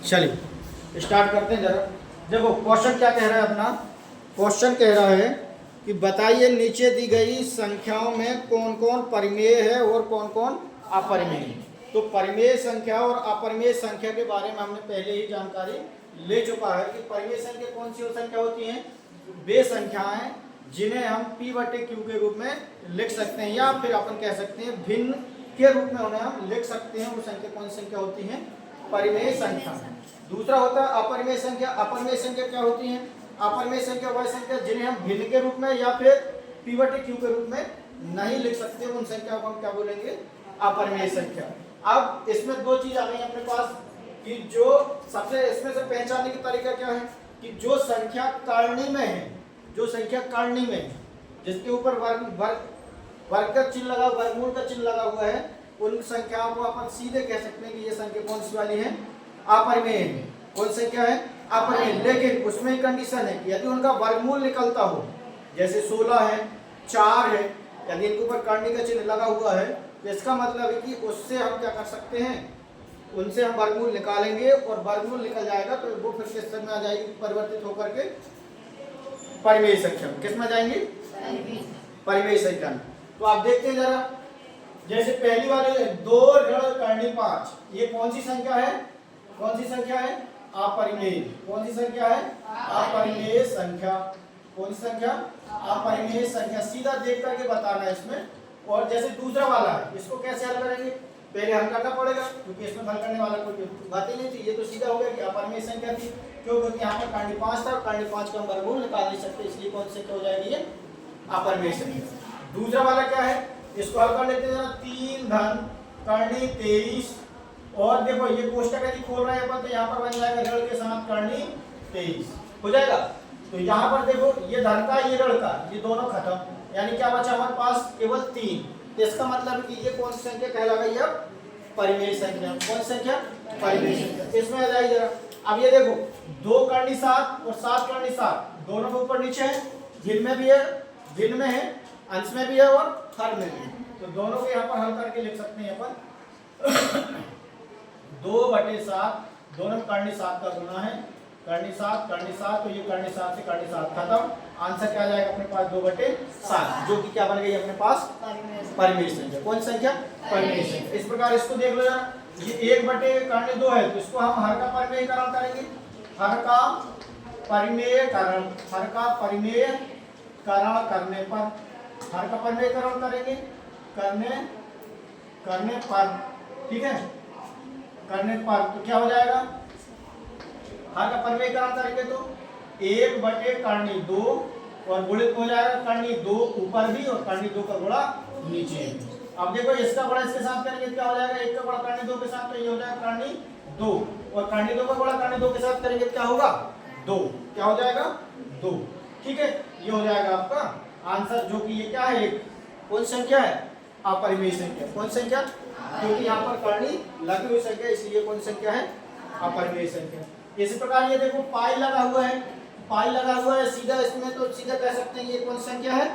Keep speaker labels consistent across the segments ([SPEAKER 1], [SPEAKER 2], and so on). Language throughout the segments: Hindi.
[SPEAKER 1] चलिए स्टार्ट करते हैं जरा। देखो क्वेश्चन क्या कह रहा है अपना। क्वेश्चन कह रहा है कि बताइए नीचे दी गई संख्याओं में कौन कौन परिमेय है और कौन कौन अपरिमेय है। तो परिमेय संख्या और अपरिमेय संख्या के बारे में हमने पहले ही जानकारी ले चुका है कि परिमेय संख्या कौन सी संख्या होती हैं, वे संख्याएं जिन्हें हम P बटे Q के रूप में लिख सकते हैं या फिर अपन कह सकते हैं भिन्न के रूप में उन्हें हम लिख सकते हैं। वो संख्या कौन सी संख्या होती है, परिमेय संख्या। दूसरा होता है अपरिमेय संख्या। अपरिमेय संख्या क्या होती है, अपरिमेय संख्या वह संख्या जिन्हें हम भिन्न के रूप में या फिर P बटे Q के रूप में नहीं लिख सकते, उन संख्या को हम क्या बोलेंगे, अपरिमेय संख्या। अब इसमें दो चीज आ गई अपने पास कि जो सबसे इसमें से पहचानने की तरीका क्या है कि जो संख्या करनी में है, जो संख्या करनी में है जिसके ऊपर वर्ग का चिन्ह लगा, वर्गमूल का चिन्ह लगा हुआ है, उन संख्याओं को अपन सीधे कह सकते हैं कि ये संख्या कौन सी वाली है, अपरिमेय है। कौन संख्या है, अपरिमेय। लेकिन उसमें एक कंडीशन है कि यदि उनका वर्गमूल निकलता हो, जैसे 16 है, 4 है, यदि इनके ऊपर करनी का चिन्ह लगा हुआ है तो इसका मतलब है कि उससे हम क्या कर सकते हैं, उनसे हम वर्गमूल निकालेंगे और वर्गमूल निकल जाएगा तो वो फिर किस में आ जाएगी, परिवर्तित होकर के परिमेय संख्या में। किस में जाएंगे, परिमेय संख्या में। तो आप देखते हैं जरा, जैसे पहली वाली 2 ऋण करनी 5, ये कौन सी संख्या है, कौन सी संख्या है, अपरिमेय। कौन सी संख्या है, अपरिमेय संख्या। कौन सी संख्या, अपरिमेय संख्या। सीधा देख करके बताना है इसमें। और जैसे दूसरा वाला है, इसको कैसे हल करेंगे, पहले हल करना पड़ेगा क्योंकि इसमें हल करने वाला कोई बात ही नहीं थी। ये तो सीधा हो गया कि अपरिमेय संख्या थी, क्यों, क्योंकि यहाँ पर करनी 5 था, करनी 5 का हम वर्गमूल निकाल नहीं सकते, इसलिए कौन सी हो जाएगी, ये अपरिमेय संख्या। दूसरा वाला क्या है, इसको हल कर लेते हैं। 3 धन करनी 23, और देखो ये कोष्टक यदि खोल रहे हैं अपन तो यहाँ पर बन जाएगा ऋण के साथ करनी 23 हो जाएगा। तो यहाँ पर देखो ये धन का ये ऋण का ये दोनों खत्म, यानी क्या बचा हमारे पास, केवल 3। तो इसका मतलब है कि ये कौन सी संख्या कहला गई है, परिमेय संख्या। कौन संख्या, परिमेय संख्या। इसमें आ जाएगी जरा। अब ये देखो 2 करनी 7 और 7 करनी 7, दोनों के ऊपर नीचे है, भिन्न में भी है, भिन्न में है, अंश में भी है और हर में भी है। तो दोनों को यहाँ पर हल करके लिख सकते हैं अपन 2/7, दोनों करनी 7 का गुना है, करनी 7, तो ये करनी 7 से करनी 7 खत्म। आंसर क्या आ जाएगा अपने पास, 2/7, जो कि क्या बन गई अपने पास, परिमेय संख्या। कौन संख्या, परिमेय संख्या। इस प्रकार इसको देख लो जरा, ये 1/2 है तो इसको हम हर का परिमेयकरण करेंगे, हर का परिमेयकरण, हर का परिमेयकरण करने पर, हर का परिमेयकरण करेंगे करने पर, ठीक है, करने पर तो क्या हो जाएगा, हर का परिमेयकरण करेंगे तो 1/2 और गुणित हो जाएगा करनी 2 ऊपर भी और करनी 2 का गुणा नीचे। अब देखो इसका गुणा इसके साथ करेंगे क्या हो जाएगा, 1 का गुणा करनी 2 के साथ, तो ये हो जाएगा करनी 2, और करनी 2 का गुणा करनी 2 के साथ करेंगे क्या होगा, 2। क्या हो जाएगा, 2। ठीक है, ये हो जाएगा आपका आंसर, जो कि ये क्या है, कौन संख्या है, अपरिमेय संख्या। कौन संख्या, क्योंकि यहाँ पर करनी लगी हुई संख्या, इसलिए कौन संख्या है, अपरिमेय संख्या। इसी प्रकार ये देखो पाई लगा हुआ है, पाई लगा हुआ है सीधा इसमें, तो सीधा कह सकते हैं ये कौन संख्या है,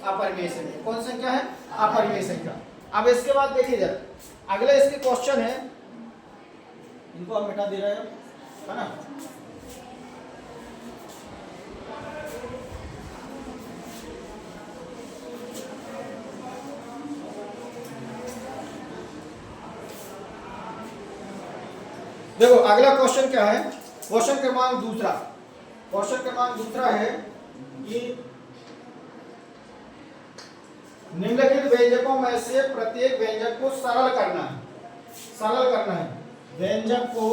[SPEAKER 1] अपरिमेय संख्या। कौन संख्या है, अपरिमेय संख्या। अब इसके बाद देखिए जरा, अगले इसके क्वेश्चन है, इनको हम मिटा दे रहे हैं, है ना। देखो अगला क्वेश्चन क्या है, क्वेश्चन क्रमांक दूसरा। क्वेश्चन क्रमांक दूसरा है कि निम्नलिखित व्यंजकों में से प्रत्येक व्यंजक को सरल करना है, सरल करना है। व्यंजक को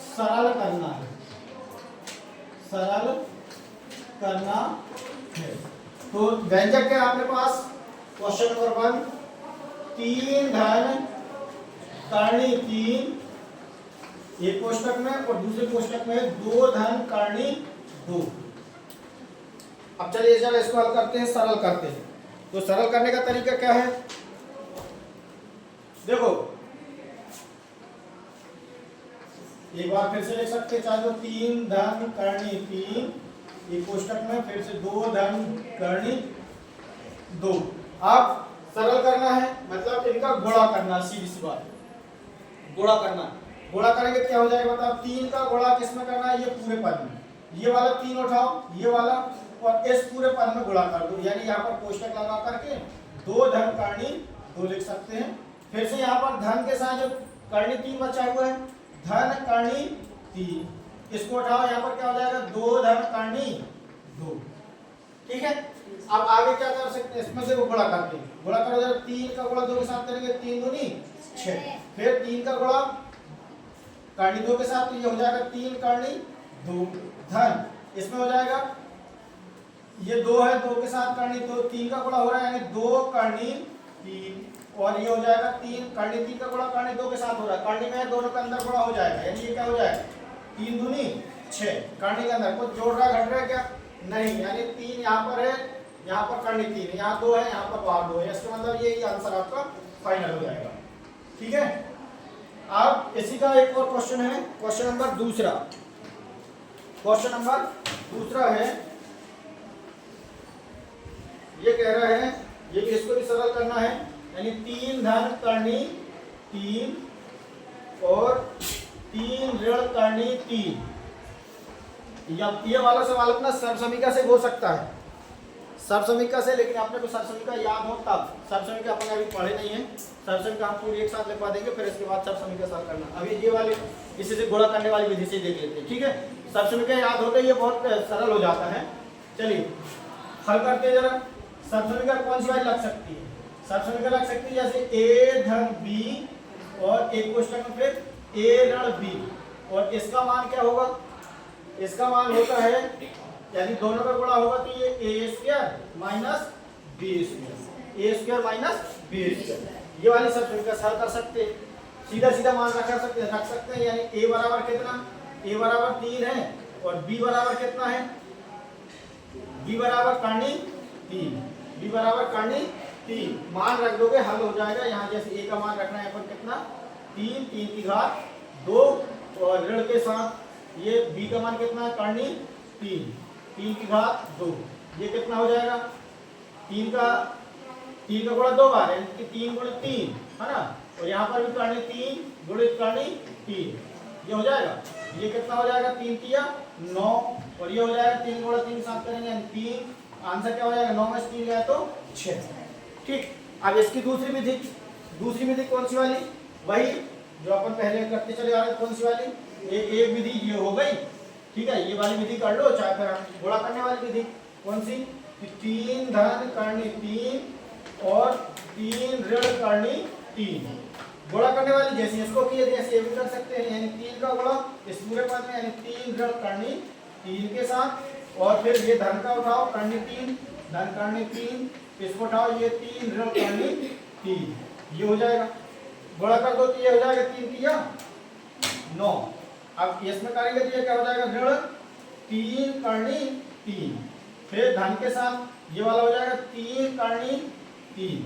[SPEAKER 1] सरल करना है, सरल करना है। तो व्यंजक क्या है अपने पास, क्वेश्चन नंबर 1, 3 धन करनी 3 एक कोष्टक में और दूसरे कोष्टक में 2 धन करनी 2। अब चलिए जरा इसको हल करते हैं, सरल करते हैं। तो सरल करने का तरीका क्या है, देखो एक बार फिर से लिख सकते हैं, चाहे तो 3 धन करनी 3 एक कोष्टक में, फिर से 2 धन करनी 2। अब सरल करना है मतलब इनका गुणा करना, सीधी सी बात। गुणा करना है। गुणा करेंगे क्या हो जाएगा बताओ, 3 का गुणा किसमें करना है, ये पूरे पद में, ये वाला 3 उठाओ, ये वाला और इस पूरे पद में गुणा कर दो, यानी यहाँ पर कोष्टक लगा करके 2 धन करनी 2 लिख सकते हैं। फिर से यहाँ पर धन के साथ जो करनी 3 बचा हुआ है, धन करनी 3, इसको उठाओ, यहाँ पर क्या हो जाएगा 2 धन करनी 2। ठीक है, अब आगे क्या कर सकते हैं, इसमें से वो गुणा करते हैं, गुणा करो जरा, 3 का गुणा 2 के साथ करेंगे, 3 दूनी 6, फिर 3 का गुणा करनी 2 के साथ, तो ये हो जाएगा 3 करनी 2 धन, इसमें हो जाएगा ये 2 है, 2 के साथ करनी 2, 3 का गुणा हो रहा है यानी 2 करनी 3, और ये हो जाएगा 3 करनी 3 का गुणा करनी 2 के साथ हो रहा है, करनी में दोनों के अंदर गुणा हो जाएगा, यानी ये क्या हो जाएगा 3 दूनी 6, करनी के अंदर कुछ जोड़ रहा घट रहा है क्या, नहीं, यानी 3 यहाँ पर है, यहाँ पर करनी 3, यहाँ 2 है, यहाँ पर बाहर 2 है, इसका मतलब यही आंसर आपका फाइनल हो जाएगा। ठीक है, अब इसी का एक और क्वेश्चन है, क्वेश्चन नंबर दूसरा, क्वेश्चन नंबर दूसरा है, ये कह रहा है, ये भी इसको भी सरल करना है, यानी 3 धन करनी 3 और 3 ऋण करनी 3। ये वाला सवाल अपना सर्वसमीका से हो सकता है, सर्वसमीका से, लेकिन आपने को सर्वसमीका याद हो तब, सर्वसमीका अपन अभी पढ़े नहीं है, सर्वसमीका हम पूरी एक साथ लिखवा देंगे, फिर इसके बाद सर्वसमीका सॉल्व करना। अभी ये वाले इसी से गुणा करने वाली विधि से देख लेते हैं। ठीक है, सर्वसमीका याद होते ये बहुत सरल हो जाता है। चलिए हल करते हैं जरा। सर्वसमीका कौन सी वाली लग सकती है, सर्वसमीका लग सकती है जैसे a धन b और एक क्वेश्चन में फिर a ऋण b, और इसका मान क्या होगा, इसका मान होता है, यानी दोनों का गुणा होगा तो ये a square minus b square, a square minus b square, ये वाली सर्वसमीका हल कर सकते हैं, सीधा सीधा मान रख सकते हैं, यानी a बराबर कितना, a बराबर 3 है और b बराबर कितना है, b बराबर करनी 3, b बराबर करनी 3, मान रख दोगे हल हो जाएगा। यहाँ जैसे a का मान रखना है अपन कितना 3, 3 की घात 2, और ऋण के साथ ये b का मान कितना है करनी 3, 3 की घात 2, ये कितना हो जाएगा 3 का गुणा 2 बार है, 3 गुणित 3 है ना, और यहाँ पर भी करनी 3 गुणित करनी 3, ये हो जाएगा, ये कितना हो जाएगा 3 तिया 9, और ये हो जाएगा 3 गुणा 3 साथ करेंगे 3, आंसर क्या हो जाएगा 9 में 3 गया तो 6। ठीक, अब इसकी दूसरी विधि कौन सी वाली, वही जो अपन पहले करते चले आ रहे, कौन सी वाली, एक विधि ये हो गई। ठीक है, ये वाली विधि कर लो, चाहे फिर गुणा करने वाली विधि कौन सी, 3 धन करनी 3 और 3 ऋण करनी 3, गुणा करने वाली जैसे इसको किए जैसे ये भी कर सकते हैं, यानी 3 का गुणा इस पूरे पद में, यानी 3 ऋण करनी 3 के साथ, और फिर ये धन का उठाओ करनी 3, धन करनी 3, इसको उठाओ ये 3 ऋण करनी 3, ये हो जाएगा, गुणा कर दो तो ये हो जाएगा 3 तिया 9। अब इसमें करेंगे तो ये क्या हो जाएगा ऋण 3 करनी 3, फिर धन के साथ ये वाला हो जाएगा 3 करनी 3,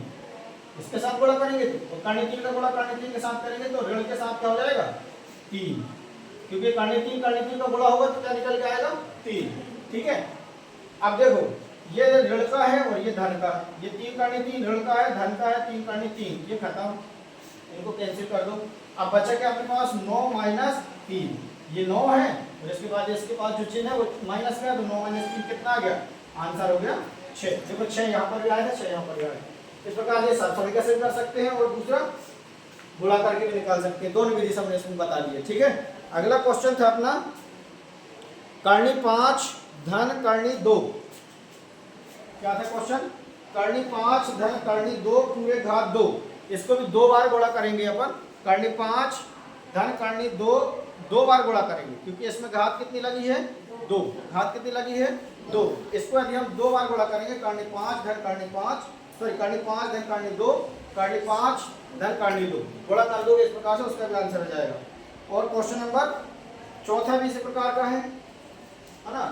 [SPEAKER 1] इसके साथ गुणा करेंगे तो करनी 3 का गुणा करनी 3 के साथ करेंगे तो ऋण के साथ क्या हो जाएगा 3, क्योंकि करनी 3 का गुणा होगा तो क्या निकल के आएगा 3। ठीक है, अब देखो ये ऋण का है और ये धन का है, ये 3 करनी 3 ऋण का है, धन का है 3 करनी 3, ये खत्म, इनको कैंसिल कर दो। अब बचा क्या अपने पास 9 माइनस 3, ये 9 है और इसके बाद इसके पास जो चिन्ह है वो माइनस में है, तो 9 माइनस 3 कितना आ गया, आंसर हो गया 6। देखो 6 यहाँ पर भी आया है, 6 यहाँ पर भी आया है। इस प्रकार ये सर्वसमीका से कर सकते हैं और दूसरा गुणा करके भी निकाल सकते हैं, दोनों विधि हमने इसमें बता दी है। ठीक है, अगला क्वेश्चन था अपना करनी 5 धन करनी 2, क्या था क्वेश्चन, करनी 5 धन करनी 2 पूरे घात 2, इसको भी 2 बार गुणा करेंगे अपन, करनी 5 धन करनी 2 बार गुणा करेंगे, क्योंकि इसमें घात कितनी लगी है 2, घात कितनी लगी है 2, इसको यदि हम 2 बार गुणा करेंगे, करनी 5 धन करनी 5, सॉरी करनी 5 धन करनी 2, करनी 5 धन करनी 2, गुणा कर दोगे इस प्रकार से, उसका भी आंसर हो जाएगा। और क्वेश्चन नंबर चौथा भी इसी प्रकार का है ना,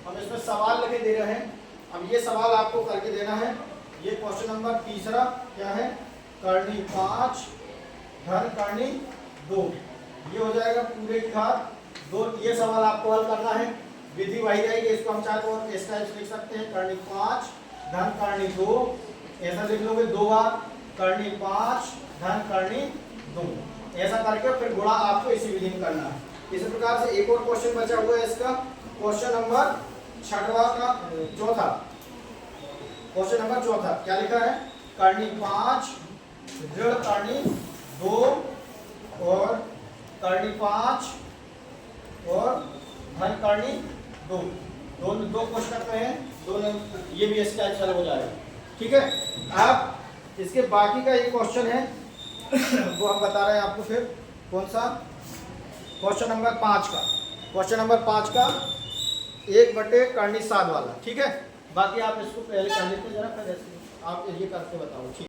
[SPEAKER 1] हम इसमें सवाल लिखे दे रहे हैं, अब ये सवाल आपको करके देना है। ये क्वेश्चन नंबर तीसरा क्या है, करनी 5 धन करनी 2, ये हो जाएगा पूरे की घात 2, ये सवाल आपको हल करना है, विधि वही रहेगी, इसको हम चाहे तो इस टाइप से लिख सकते हैं, करनी 5 धन करनी 2, ऐसा लिख लोगे 2 बार, करनी 5 धन करनी 2, ऐसा करके फिर गुणा आपको इसी विधि में करना है। इसी प्रकार से एक और क्वेश्चन बचा हुआ है इसका, क्वेश्चन नंबर छठवां का चौथा, क्वेश्चन नंबर चौथा क्या लिखा है, करनी 5 ऋण करनी 2 और करनी 5 और धन करनी 2, दो क्वेश्चन पे हैं दोनों, ये भी इसका आंसर हो जाएगा। ठीक है, अब इसके बाकी का एक क्वेश्चन है वो हम बता रहे हैं आपको। फिर कौन सा, क्वेश्चन नंबर 5 का, क्वेश्चन नंबर 5 का 1/7 वाला। ठीक है, बाकी आप इसको पहले कर लेते जरा, फिर आप ये करके बताओ। ठीक।